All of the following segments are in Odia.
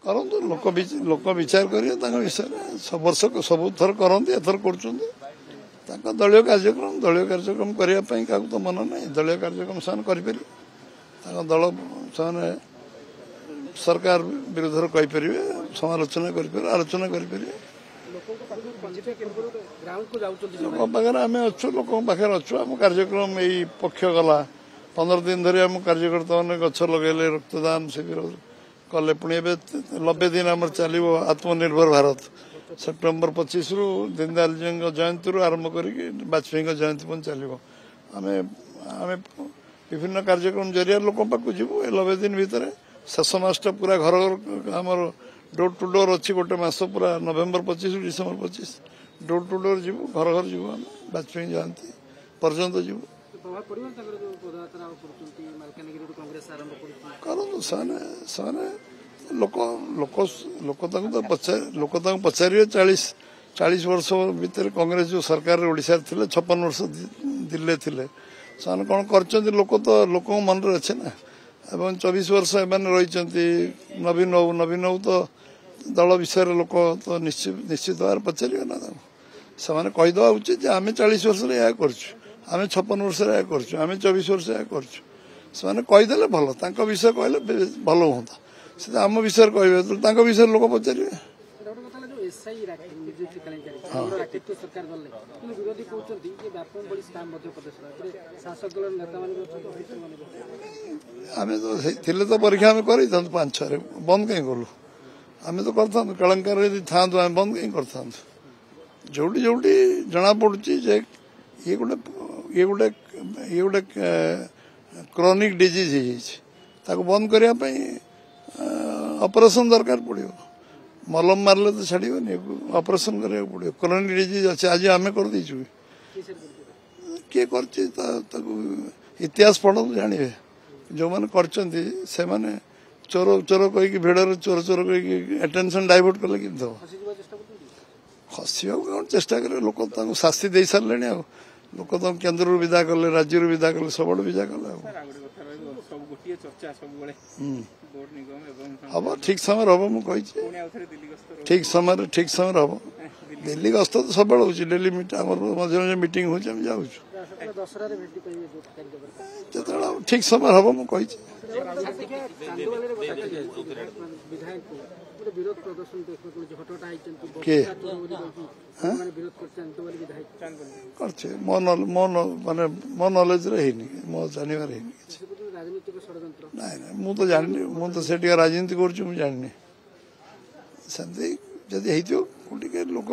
କରନ୍ତୁ ଲୋକ ବିଚାର କରିବେ ତାଙ୍କ ବିଷୟରେ ବର୍ଷ ସବୁ ଥର କରନ୍ତି ଏଥର କରୁଛନ୍ତି ତାଙ୍କ ଦଳୀୟ କାର୍ଯ୍ୟକ୍ରମ କରିବା ପାଇଁ କାହାକୁ ତ ମନ ନାହିଁ ଦଳୀୟ କାର୍ଯ୍ୟକ୍ରମ ସେମାନେ କରିପାରିବେ ତାଙ୍କ ଦଳ ସେମାନେ ସରକାର ବିରୁଦ୍ଧରେ କହିପାରିବେ ସମାଲୋଚନା କରିପାରିବେ ଆଲୋଚନା କରିପାରିବେ ଲୋକଙ୍କ ପାଖରେ ଆମେ ଅଛୁ ଲୋକଙ୍କ ପାଖରେ ଅଛୁ ଆମ କାର୍ଯ୍ୟକ୍ରମ ଏଇ ପକ୍ଷ ଗଲା 15 ଦିନ ଧରି ଆମ କାର୍ଯ୍ୟକର୍ତ୍ତା ମାନେ ଗଛ ଲଗେଇଲେ ରକ୍ତଦାନ ଶିବିର କଲେ ପୁଣି ଏବେ 90 ଦିନ ଆମର ଚାଲିବ ଆତ୍ମନିର୍ଭର ଭାରତ ସେପ୍ଟେମ୍ବର 25 ରୁ ଦୀନଦୟାଲଜୀଙ୍କ ଜୟନ୍ତୀରୁ ଆରମ୍ଭ କରିକି ବାଜପେୟୀଙ୍କ ଜୟନ୍ତୀ ପର୍ଯ୍ୟନ୍ତ ଚାଲିବ ଆମେ ବିଭିନ୍ନ କାର୍ଯ୍ୟକ୍ରମ ଜରିଆରେ ଲୋକଙ୍କ ପାଖକୁ ଯିବୁ ଏ 90 ଦିନ ଭିତରେ ଶେଷ ମାସଟା ପୁରା ଘର ଆମର ଡୋର ଟୁ ଡୋର ଅଛି ଗୋଟେ ମାସ ପୁରା ନଭେମ୍ବର 25 ରୁ ଡିସେମ୍ବର 25 ଡୋର ଟୁ ଡୋର ଯିବୁ ଘର ଯିବୁ ଆମେ ବାଜପେୟୀ ଜୟନ୍ତୀ ପର୍ଯ୍ୟନ୍ତ ଯିବୁ କରନ୍ତୁ ସେମାନେ ଲୋକ ତାଙ୍କୁ ପଚାରିବେ 40 ବର୍ଷ ଭିତରେ କଂଗ୍ରେସ ଯୋଉ ସରକାରରେ ଓଡିଶାରେ ଥିଲେ 56 ବର୍ଷ ଦିଲ୍ଲୀରେ ଥିଲେ ସେମାନେ କଣ କରିଛନ୍ତି ଲୋକଙ୍କ ମନରେ ଅଛି ନା ଏବଂ 24 ବର୍ଷ ଏମାନେ ରହିଛନ୍ତି ନବୀନ ବାବୁ ତ ଦଳ ବିଷୟରେ ଲୋକ ତ ନିଶ୍ଚିତ ଭାବରେ ପଚାରିବେ ନା ତାଙ୍କୁ ସେମାନେ କହିଦେବା ଉଚିତ ଯେ ଆମେ 40 ବର୍ଷରେ ଏହା କରୁଛୁ ଆମେ 56 ବର୍ଷରେ ଏହା କରୁଛୁ ଆମେ 24 ବର୍ଷ ଏହା କରୁଛୁ ସେମାନେ କହିଦେଲେ ଭଲ ତାଙ୍କ ବିଷୟ କହିଲେ ଭଲ ହୁଅନ୍ତା ସେ ଆମ ବିଷୟରେ କହିବେ ତାଙ୍କ ବିଷୟରେ ଲୋକ ପଚାରିବେ ଆମେ ତ ଥିଲେ ତ ପରୀକ୍ଷା ଆମେ କରିଥାନ୍ତୁ 5-6ରେ ବନ୍ଦ କାହିଁ କଲୁ ଆମେ ତ କରିଥାନ୍ତୁ କେଳଙ୍କାର ଯଦି ଥାଆନ୍ତୁ ଆମେ ବନ୍ଦ କାହିଁ କରିଥାନ୍ତୁ ଯୋଉଠି ଜଣାପଡୁଛି ଯେ ଇଏ ଗୋଟେ କ୍ରୋନିକ ଡିଜିଜ ହେଇଯାଇଛି ତାକୁ ବନ୍ଦ କରିବା ପାଇଁ ଅପରେସନ ଦରକାର ପଡିବ ମଲମ ମାରିଲେ ତ ଛାଡିବନି ଅପରେସନ କରିବାକୁ ପଡିବ କ୍ରୋନିକ ଡିଜିଜ ଅଛି ଆଜି ଆମେ କରିଦେଇଛୁ କିଏ କରିଛି ତାକୁ ଇତିହାସ ପଢନ୍ତୁ ଜାଣିବେ ଯୋଉମାନେ କରିଛନ୍ତି ସେମାନେ ଚୋର କହିକି ଭିଡରେ ଚୋର କହିକି ଆଟେନସନ ଡାଇଭର୍ଟ କଲେ କେମିତି ହବ ଖସିବାକୁ କଣ ଚେଷ୍ଟା କରିବେ ଲୋକ ତାଙ୍କୁ ଶାସ୍ତି ଦେଇ ସାରିଲେଣି ଆଉ ଲୋକ ତାଙ୍କୁ କେନ୍ଦ୍ରରୁ ବିଦା କଲେ ରାଜ୍ୟରୁ ବିଦା କଲେ ସବୁଆଡୁ ବିଦା କଲେ ଆଉ ହବ ଠିକ ସମୟରେ ହବ ମୁଁ କହିଛି ଠିକ ସମୟରେ ହବ ଦିଲ୍ଲୀ ଗସ୍ତ ତ ସବୁବେଳେ ହଉଛି ଡେଲି ଆମର ମଝିରେ ମଝିରେ ମିଟିଂ ହଉଛି ଆମେ ଯାଉଛୁ ଯେତେବେଳେ ଠିକ ସମୟ ହବ ମୁଁ କହିଛି କରିଛି ମୋ ନଲେଜରେ ହେଇନି ମୋ ଜାଣିବାରେ ହେଇନି କିଛି ନାଇଁ ମୁଁ ତ ଜାଣିନି ମୁଁ ତ ସେ ଟିକେ ରାଜନୀତି କରୁଛି ମୁଁ ଜାଣିନି ସେମିତି ଯଦି ହେଇଥିବ ଟିକେ ଲୋକ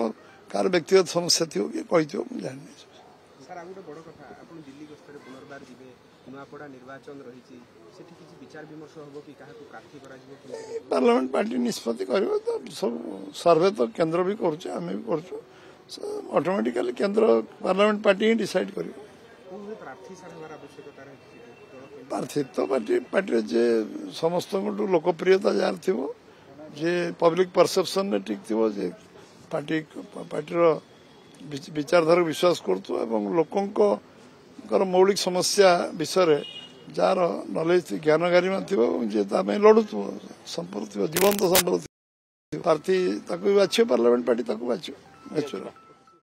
କାହାର ବ୍ୟକ୍ତିଗତ ସମସ୍ୟା ଥିବ କିଏ କହିଥିବ ମୁଁ ଜାଣିନି ପାର୍ଲାମେଣ୍ଟ ପାର୍ଟି ନିଷ୍ପତ୍ତି କରିବ ତ ସବୁ ସର୍ଭେ ତ କେନ୍ଦ୍ର ବି କରୁছে ଆମେ ବି କରୁଛୁ ଅଟୋମେଟିକାଲି କେନ୍ଦ୍ର ପାର୍ଲାମେଣ୍ଟ ପାର୍ଟି ହିଁ ଡିସାଇଡ୍ କରିବ ପ୍ରାର୍ଥୀ ତ ପାର୍ଟିରେ ଯେ ସମସ୍ତଙ୍କଠୁ ଲୋକପ୍ରିୟତା ଯାହାର ଥିବ ଯେ ପବ୍ଲିକ ପରସେପସନରେ ଠିକ ଥିବ ଯେ ପାର୍ଟିର ବିଚାରଧାରାକୁ ବିଶ୍ୱାସ କରୁଥିବ ଏବଂ ଲୋକଙ୍କର ମୌଳିକ ସମସ୍ୟା ବିଷୟରେ ଯାହାର ନଲେଜ ଜ୍ଞାନ ଗାରିମା ଥିବ ଏବଂ ଯିଏ ତା ପାଇଁ ଲଢୁଥିବ ସମ୍ପର୍କ ଥିବ ଜୀବନ୍ତ ସମ୍ପର୍କ ଥିବ ପ୍ରାର୍ଥୀ ତାକୁ ବି ବାଛିବ ପାର୍ଲାମେଣ୍ଟ ପାର୍ଟି ତାକୁ ବାଛିବ